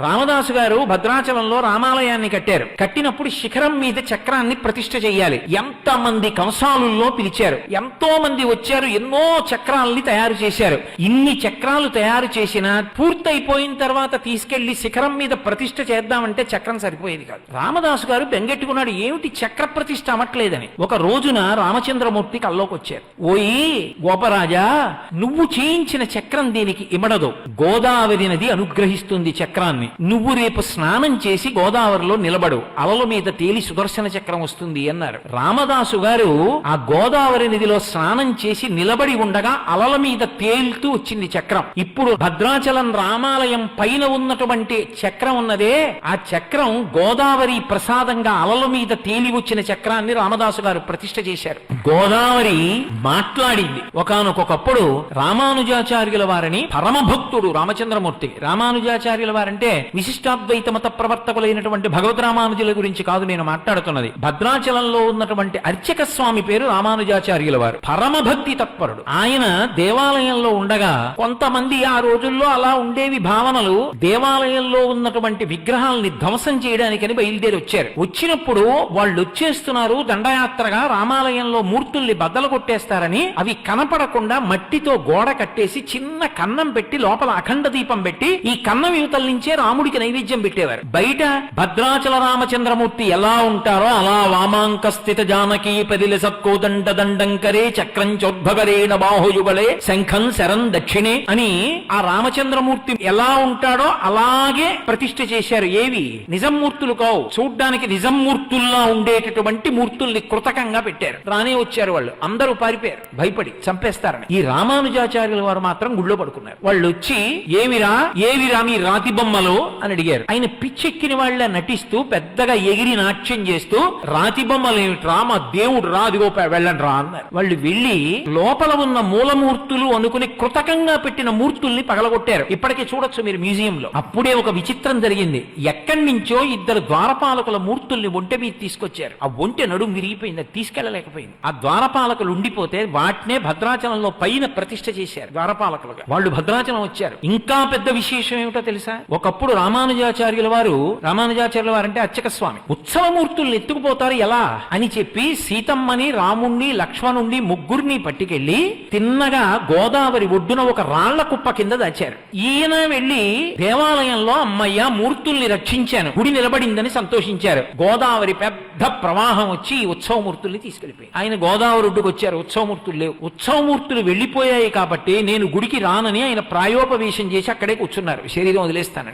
రామదాసు గారు భద్రాచలంలో రామాలయాన్ని కట్టారు. కట్టినప్పుడు శిఖరం మీద చక్రాన్ని ప్రతిష్ఠ చెయ్యాలి. ఎంతమంది కంసాలుల్లో పిలిచారు, ఎంతో మంది వచ్చారు, ఎన్నో చక్రాలని తయారు చేశారు. ఇన్ని చక్రాలు తయారు చేసినా పూర్తయిపోయిన తర్వాత తీసుకెళ్లి శిఖరం మీద ప్రతిష్ఠ చేద్దామంటే చక్రం సరిపోయేది కాదు. రామదాసు గారు బెంగెట్టుకున్నాడు, ఏమిటి చక్ర ప్రతిష్ఠ అవ్వట్లేదని. ఒక రోజున రామచంద్రమూర్తి కల్లోకి వచ్చారు. ఓయి గోపరాజా, నువ్వు చేయించిన చక్రం దీనికి ఇమడదు. గోదావరి నది అనుగ్రహిస్తుంది చక్రాన్ని. నువ్వు రేపు స్నానం చేసి గోదావరిలో నిలబడు, అలల మీద తేలి సుదర్శన చక్రం వస్తుంది అన్నారు. రామదాసు గారు ఆ గోదావరి నదిలో స్నానం చేసి నిలబడి ఉండగా అలల మీద తేలుతూ వచ్చింది చక్రం. ఇప్పుడు భద్రాచలం రామాలయం పైన ఉన్నటువంటి చక్రం ఉన్నదే, ఆ చక్రం గోదావరి ప్రసాదంగా అలల మీద తేలి వచ్చిన చక్రాన్ని రామదాసు గారు ప్రతిష్ఠ చేశారు. గోదావరి మాట్లాడింది. ఒకానొకప్పుడు రామానుజాచార్యుల వారిని పరమభక్తుడు రామచంద్రమూర్తి. రామానుజాచార్యుల వారంటే విశిష్టాద్వైత మత ప్రవర్తకులైనటువంటి భగవద్ రామానుజుల గురించి కాదు నేను మాట్లాడుతున్నది. భద్రాచలంలో ఉన్నటువంటి అర్చక స్వామి పేరు రామానుజాచార్యుల వారు. పరమభక్తి తత్పరుడు. ఆయన దేవాలయంలో ఉండగా కొంతమంది, ఆ రోజుల్లో అలా ఉండేవి భావనలు, దేవాలయంలో ఉన్నటువంటి విగ్రహాలని ధ్వంసం చేయడానికని బయలుదేరి వచ్చారు. వచ్చినప్పుడు వాళ్ళు వచ్చేస్తున్నారు దండయాత్రగా, రామాలయంలో మూర్తుల్ని బద్దలు కొట్టేస్తారని అవి కనపడకుండా మట్టితో గోడ కట్టేసి చిన్న కన్నం పెట్టి లోపల అఖండ దీపం పెట్టి ఈ కన్నం యువతల నుంచే రాముడికి నైవేద్యం పెట్టేవారు. బయట భద్రాచల రామచంద్రమూర్తి ఎలా ఉంటారో అలా వామాంక స్థిత జానకీ పదిలి సత్కోదండ దండంకరే చక్రం చోద్భవరేణ బాహుయుగలే శంఖం శరం దక్షిణే అని ఆ రామచంద్రమూర్తి ఎలా ఉంటాడో అలాగే ప్రతిష్ఠ చేశారు. ఏవి నిజం మూర్తులు కావు, చూడ్డానికి నిజం మూర్తుల్లా ఉండేటటువంటి మూర్తుల్ని కృతకంగా పెట్టారు. రానే వచ్చారు వాళ్ళు, అందరూ పారిపోయారు భయపడి, చంపేస్తారని. ఈ రామానుజాచార్యుల వారు మాత్రం గుళ్ళో పడుకున్నారు. వాళ్ళు వచ్చి ఏవిరా మీ రాతి బొమ్మలో అని అడిగారు. ఆయన పిచ్చెక్కిన వాళ్ళ నటిస్తూ పెద్దగా ఎగిరి నాట్యం చేస్తూ రాతి బొమ్మలు ఏమిట్రా, మా దేవుడు రా, అదిగో వెళ్ళండి రా అన్నారు. వాళ్ళు వెళ్లి లోపల ఉన్న మూలమూర్తులు అనుకుని కృతకంగా పెట్టిన మూర్తుల్ని పగలగొట్టారు. ఇప్పటికీ చూడొచ్చు మీరు మ్యూజియంలో. అప్పుడే ఒక విచిత్రం జరిగింది. ఎక్కడి నుంచో ఇద్దరు ద్వారపాలకుల మూర్తుల్ని ఒంటె మీద తీసుకొచ్చారు. ఆ ఒంటె నడుము విరిగిపోయింది, అది తీసుకెళ్లలేకపోయింది. ఆ ద్వారపాలకులు ఉండిపోతే వాటినే భద్రాచలంలో పైన ప్రతిష్ఠ చేశారు ద్వారపాలకులుగా. వాళ్ళు భద్రాచలం వచ్చారు. ఇంకా పెద్ద విశేషం ఏమిటో తెలుసా? ఒకప్పుడు రామానుజాచార్యుల వారు అంటే అర్చక స్వామి, ఉత్సవమూర్తుల్ని ఎత్తుకుపోతారు ఎలా అని చెప్పి సీతమ్మని, రాముణ్ణి, లక్ష్మణుణ్ణి ముగ్గురిని పట్టుకెళ్లి తిన్నగా గోదావరి ఒడ్డున ఒక రాళ్ల కుప్ప కింద దాచారు. ఈయన వెళ్లి దేవాలయంలో అమ్మయ్య మూర్తుల్ని రక్షించాను, గుడి నిలబడిందని సంతోషించారు. గోదావరి పెద్ద ప్రవాహం వచ్చి ఈ ఉత్సవమూర్తుల్ని తీసుకెళ్లిపోయి ఆయన గోదావరి ఒడ్డుకు వచ్చారు. ఉత్సవమూర్తులు లేవు. ఉత్సవమూర్తులు వెళ్లిపోయాయి కాబట్టి నేను గుడికి రానని ఆయన ప్రాయోపవేశం చేసి అక్కడే కూర్చున్నారు, శరీరం వదిలేస్తానని.